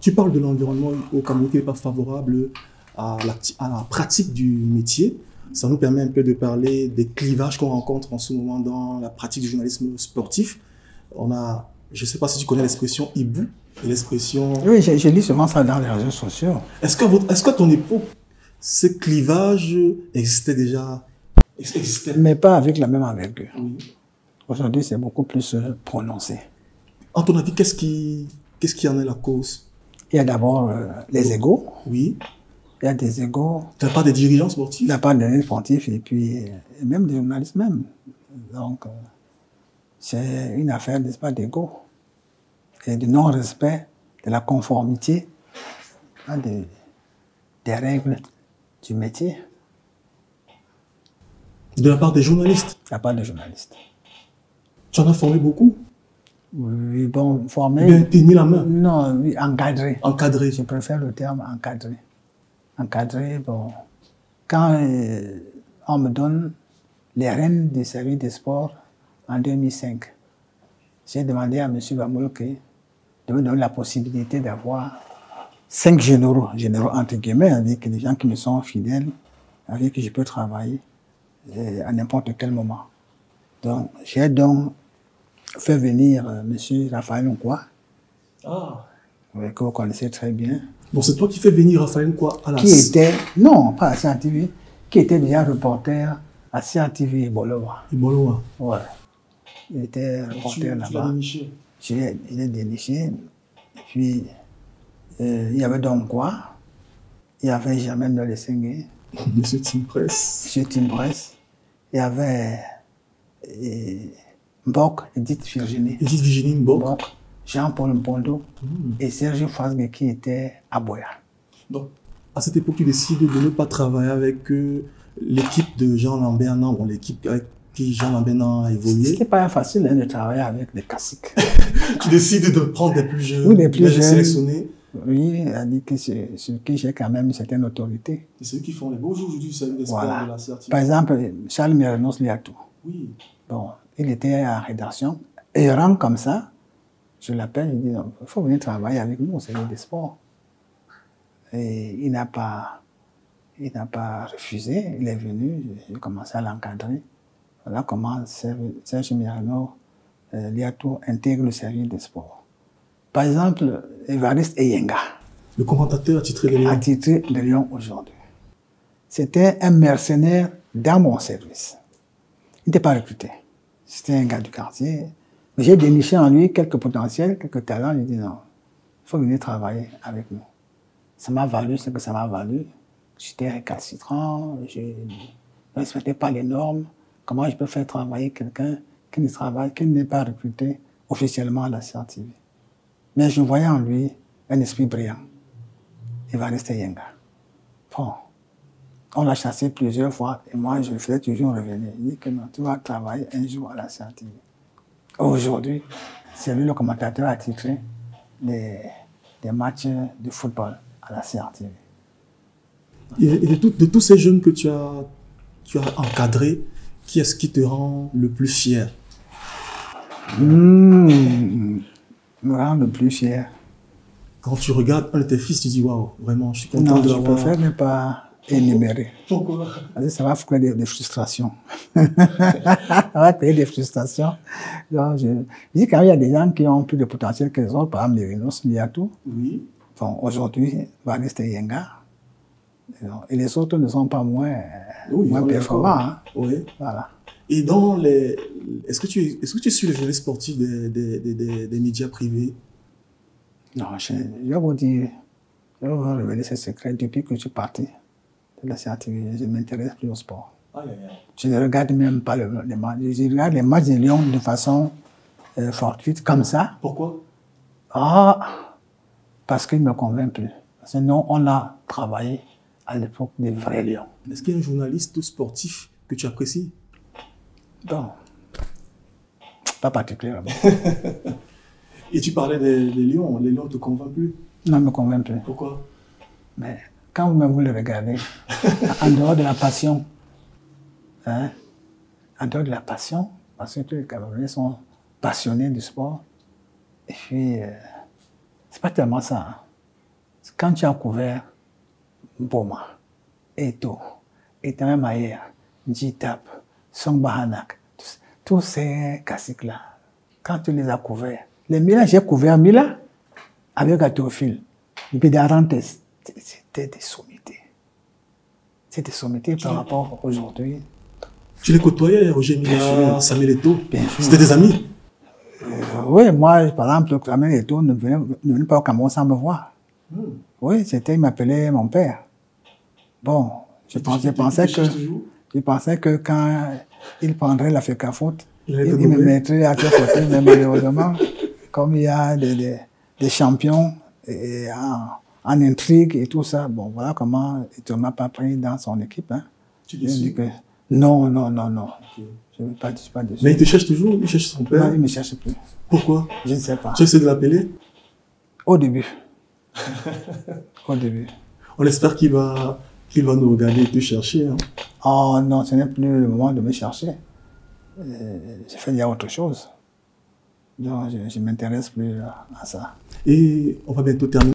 Tu parles de l'environnement au Cameroun qui n'est pas favorable à la pratique du métier. Ça nous permet un peu de parler des clivages qu'on rencontre en ce moment dans la pratique du journalisme sportif. On a, je ne sais pas si tu connais l'expression hibou et l'expression... Oui, je lis souvent ça dans les réseaux sociaux. Est-ce qu'à ton époque, ce clivage existait déjà? Mais pas avec la même envergure. Oui. Aujourd'hui, c'est beaucoup plus prononcé. À ton avis, qu'est-ce qui en est la cause? Il y a d'abord les égos. Oui. Il y a des égos. De la part des dirigeants sportifs? De la part des sportifs et puis même des journalistes même. Donc, c'est une affaire, n'est-ce pas, d'ego. Et du non-respect de la conformité hein, des règles du métier. De la part des journalistes? De la part des journalistes. Tu en as formé beaucoup? Oui, bon, formé. Bien tenir la main? Non, oui, encadré. Encadré. Je préfère le terme encadré. Encadré, bon. Quand on me donne les rênes du service des sports en 2005, j'ai demandé à M. Bamoloke de me donner la possibilité d'avoir 5 généraux entre guillemets, avec des gens qui me sont fidèles, avec qui je peux travailler à n'importe quel moment. Donc, j'ai donc fait venir M. Raphaël Nkwa, que vous connaissez très bien. Bon, c'est toi qui fais venir Raphaël Nkwa à la... Qui était, non, pas à CRTV, qui était déjà reporter à CRTV Bolowa. Bolowa. Ouais. Il était reporter là-bas. Tu l'as déniché? Je l'ai déniché. Et puis, il y avait donc quoi? Il y avait Germaine de Lessengue. Monsieur Timpress. Monsieur Timpress. Il y avait Mbok, Edith Virginie. Edith Virginie Mbok. Jean-Paul Mpondo et Serge Fasgue qui était à Boya. Donc, à cette époque, tu décides de ne pas travailler avec l'équipe de Jean Lambert, non, bon, l'équipe avec qui Jean Lambert a évolué. C'était pas facile hein, de travailler avec les classiques. Tu décides de prendre des plus jeunes, oui, des plus jeunes. Sélectionnés. Oui, elle dit que c'est sur qui j'ai quand même une certaine autorité. C'est ceux qui font les beaux jours aujourd'hui, c'est des sports de la CRTV. Par exemple, Charles Miranos Liatou. Oui. Bon, il était à la rédaction, errant comme ça. Je l'appelle, je dis, il faut venir travailler avec nous au service des sports. Et il n'a pas refusé, il est venu, j'ai commencé à l'encadrer. Voilà comment Serge Mirano Liatou intègre le service des sports. Par exemple, Évariste Eyenga. Le commentateur attitré de Lyon. Attitré de Lyon aujourd'hui. C'était un mercenaire dans mon service. Il n'était pas recruté. C'était un gars du quartier. Mais j'ai déniché en lui quelques potentiels, quelques talents. Il dit non, il faut venir travailler avec nous. Ça m'a valu ce que ça m'a valu. J'étais récalcitrant, je ne respectais pas les normes. Comment je peux faire travailler quelqu'un qui ne travaille, qui n'est pas recruté officiellement à la CRTV. Mais je voyais en lui un esprit brillant. Il va rester Yenga. Bon, on l'a chassé plusieurs fois et moi je le faisais toujours revenir. Il dit que non, tu vas travailler un jour à la CRTV. Aujourd'hui, c'est lui le commentateur attitré des matchs de football à la CRTV. Et de tous ces jeunes que tu as encadrés, qui est-ce qui te rend le plus fier? Me rend le plus fier. Quand tu regardes un de tes fils, tu dis waouh, vraiment, je suis content de l'avoir. Non, je préfère ne pas énumérer. Pourquoi? Ça va créer des frustrations. Ça va créer des frustrations. Donc, je dis quand il y a des gens qui ont plus de potentiel que les autres, par exemple, les Rinos Liatou. Oui. Bon, aujourd'hui, va rester Yenga. Et les autres ne sont pas moins performants. Hein. Oui. Voilà. Et dans les... Est-ce que tu suis les journées sportives des médias privés? Non, je vais vous dire, je vais vous révéler ce secret. Depuis que je suis parti de la CRTV, je ne m'intéresse plus au sport. Je ne regarde même pas les matchs. Je regarde les matchs de Lyon de façon fortuite, comme ça. Pourquoi? Parce qu'il ne me convainc plus. Sinon, on a travaillé à l'époque des vrais Lions. Est-ce qu'il y a un journaliste sportif que tu apprécies? Non, pas particulièrement. Et tu parlais des Lions. Les Lions ne te convainquent plus? Non, ne me convainc plus. Pourquoi? Mais quand vous le regardez, en dehors de la passion, hein, en dehors de la passion, parce que tous les Camerounais sont passionnés du sport, et puis, c'est pas tellement ça. Hein. Quand tu as couvert Boma, Eto, Etamemaya, Jitap, Songbahanak, tous ces classiques-là, quand tu les as couverts, les Mila, j'ai couvert Mila avec Atophile, Bidarantes, c'était des sommités. C'était des sommités par rapport à aujourd'hui. Tu les côtoyais, Roger Mila, Samuel Eto'o? C'était des amis? Oui, moi, par exemple, Samuel Eto'o ne venait pas au Cameroun sans me voir. Oui, il m'appelait mon père. Bon, je pensais que quand il prendrait la FECAFOOT, il me mettrait à côté, mais malheureusement, comme il y a des champions en intrigue et tout ça, bon, voilà comment il ne m'a pas pris dans son équipe. Hein. Tu dis que... Non. Okay. Je ne suis pas dessus. Mais il te cherche toujours? Il cherche son père? Non, il ne me cherche plus. Pourquoi? Je ne sais pas. Tu essaies de l'appeler? Au début. Au début. On espère qu'il va nous regarder et te chercher. Hein. Oh non, ce n'est plus le moment de me chercher. J'ai fait il y a autre chose. Donc, je ne m'intéresse plus à ça. Et on va bientôt terminer.